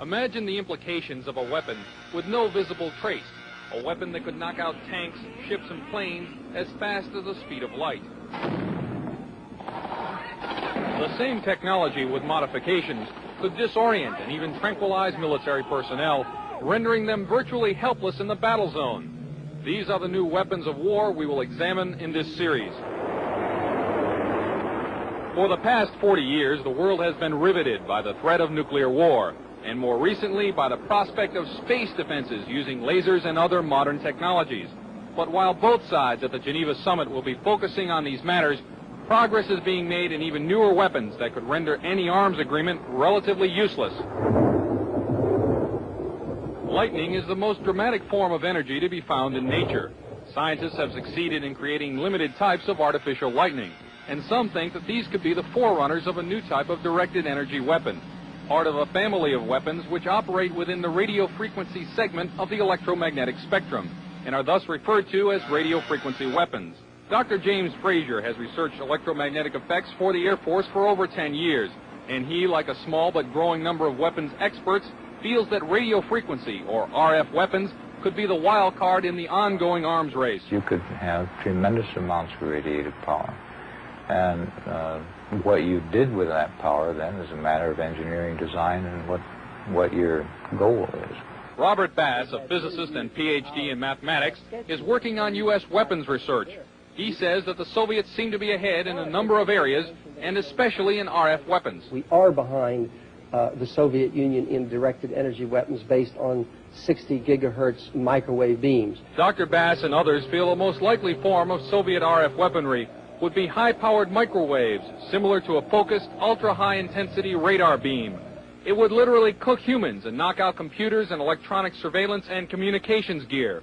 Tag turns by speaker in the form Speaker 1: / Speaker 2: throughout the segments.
Speaker 1: Imagine the implications of a weapon with no visible trace, a weapon that could knock out tanks, ships, and planes as fast as the speed of light. The same technology with modifications could disorient and even tranquilize military personnel, rendering them virtually helpless in the battle zone. These are the new weapons of war we will examine in this series. For the past 40 years, the world has been riveted by the threat of nuclear war, and more recently by the prospect of space defenses using lasers and other modern technologies. But while both sides at the Geneva summit will be focusing on these matters, progress is being made in even newer weapons that could render any arms agreement relatively useless. Lightning is the most dramatic form of energy to be found in nature. Scientists have succeeded in creating limited types of artificial lightning, and some think that these could be the forerunners of a new type of directed energy weapon, part of a family of weapons which operate within the radio frequency segment of the electromagnetic spectrum, and are thus referred to as radio frequency weapons. Dr. James Frazier has researched electromagnetic effects for the Air Force for over 10 years, and he, like a small but growing number of weapons experts, feels that radio frequency, or RF weapons, could be the wild card in the ongoing arms race.
Speaker 2: You could have tremendous amounts of radiative power, and what you did with that power then is a matter of engineering design and what your goal is.
Speaker 1: Robert Bass, a physicist and PhD in mathematics, is working on U.S. weapons research. He says that the Soviets seem to be ahead in a number of areas, and especially in RF weapons.
Speaker 3: We are behind the Soviet Union in directed energy weapons based on 60 gigahertz microwave beams.
Speaker 1: Dr. Bass and others feel the most likely form of Soviet RF weaponry would be high-powered microwaves, similar to a focused, ultra-high-intensity radar beam. It would literally cook humans and knock out computers and electronic surveillance and communications gear.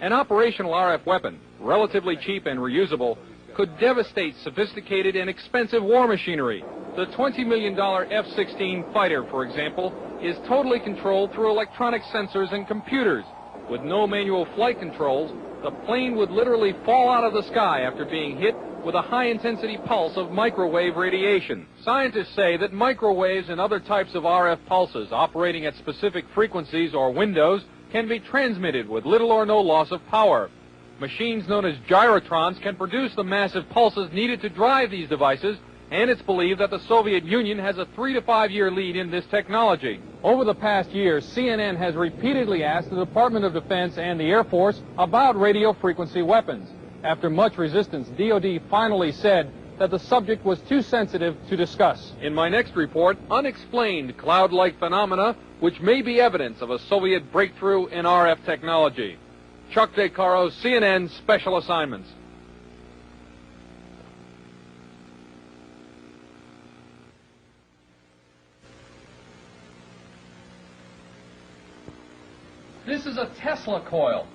Speaker 1: An operational RF weapon, relatively cheap and reusable, could devastate sophisticated and expensive war machinery. The $20 million F-16 fighter, for example, is totally controlled through electronic sensors and computers. With no manual flight controls, the plane would literally fall out of the sky after being hit with a high-intensity pulse of microwave radiation. Scientists say that microwaves and other types of RF pulses operating at specific frequencies or windows can be transmitted with little or no loss of power. Machines known as gyrotrons can produce the massive pulses needed to drive these devices, and it's believed that the Soviet Union has a 3 to 5 year lead in this technology. Over the past year, CNN has repeatedly asked the Department of Defense and the Air Force about radio frequency weapons. After much resistance, DoD finally said that the subject was too sensitive to discuss. In my next report, unexplained cloud-like phenomena which may be evidence of a Soviet breakthrough in RF technology. Chuck DeCaro, CNN Special Assignments. This is a Tesla coil.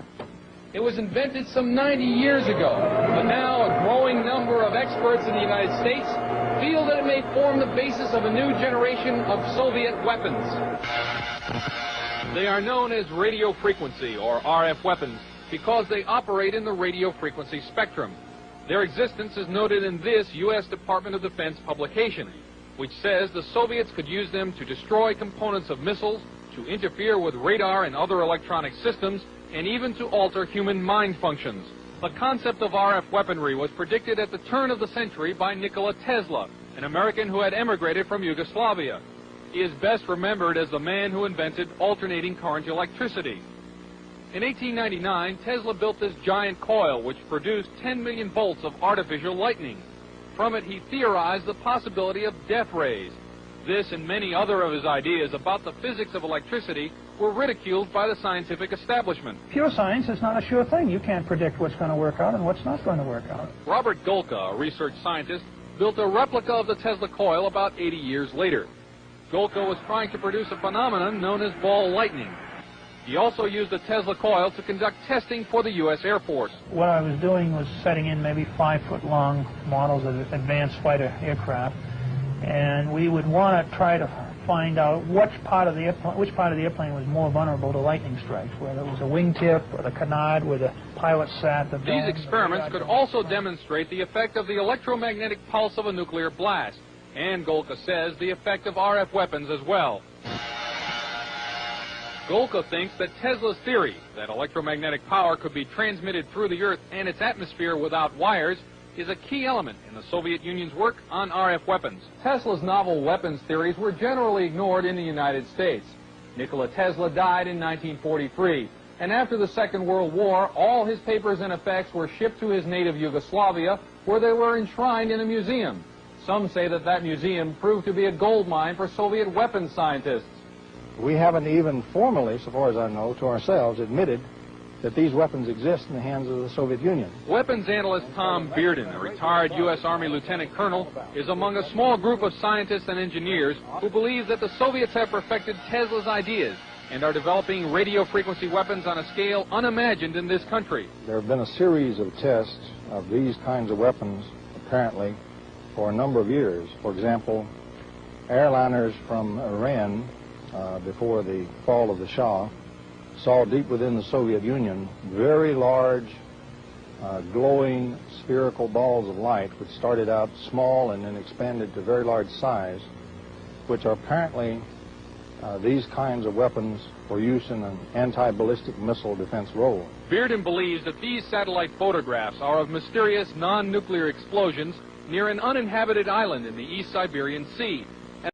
Speaker 1: It was invented some 90 years ago, but now a growing number of experts in the United States feel that it may form the basis of a new generation of Soviet weapons. They are known as radio frequency, or RF weapons, because they operate in the radio frequency spectrum. Their existence is noted in this U.S. Department of Defense publication, which says the Soviets could use them to destroy components of missiles, to interfere with radar and other electronic systems, and even to alter human mind functions. The concept of RF weaponry was predicted at the turn of the century by Nikola Tesla, an American who had emigrated from Yugoslavia. He is best remembered as the man who invented alternating current electricity. In 1899, Tesla built this giant coil which produced 10 million volts of artificial lightning. From it, he theorized the possibility of death rays. This and many other of his ideas about the physics of electricity were ridiculed by the scientific establishment.
Speaker 4: Pure science is not a sure thing. You can't predict what's going to work out and what's not going to work out.
Speaker 1: Robert Golka, a research scientist, built a replica of the Tesla coil about 80 years later. Golka was trying to produce a phenomenon known as ball lightning. He also used the Tesla coil to conduct testing for the U.S. Air Force.
Speaker 4: What I was doing was setting in maybe 5-foot-long models of advanced fighter aircraft, and we would want to try to find out which part of the airplane was more vulnerable to lightning strikes, whether it was a wingtip or the canard where the pilot sat.
Speaker 1: These experiments could also demonstrate the effect of the electromagnetic pulse of a nuclear blast, and Golka says the effect of RF weapons as well. Golka thinks that Tesla's theory that electromagnetic power could be transmitted through the Earth and its atmosphere without wires is a key element in the Soviet Union's work on RF weapons. Tesla's novel weapons theories were generally ignored in the United States. Nikola Tesla died in 1943, and after the Second World War, all his papers and effects were shipped to his native Yugoslavia, where they were enshrined in a museum. Some say that that museum proved to be a gold mine for Soviet weapons scientists.
Speaker 5: We haven't even formally, so far as I know, to ourselves admitted that these weapons exist in the hands of the Soviet Union.
Speaker 1: Weapons analyst Tom Bearden, a retired U.S. Army lieutenant colonel, is among a small group of scientists and engineers who believe that the Soviets have perfected Tesla's ideas and are developing radio frequency weapons on a scale unimagined in this country.
Speaker 5: There have been a series of tests of these kinds of weapons, apparently, for a number of years. For example, airliners from Iran, before the fall of the Shah, saw deep within the Soviet Union very large, glowing spherical balls of light, which started out small and then expanded to very large size, which are apparently these kinds of weapons for use in an anti-ballistic missile defense role.
Speaker 1: Bearden believes that these satellite photographs are of mysterious non-nuclear explosions near an uninhabited island in the East Siberian Sea.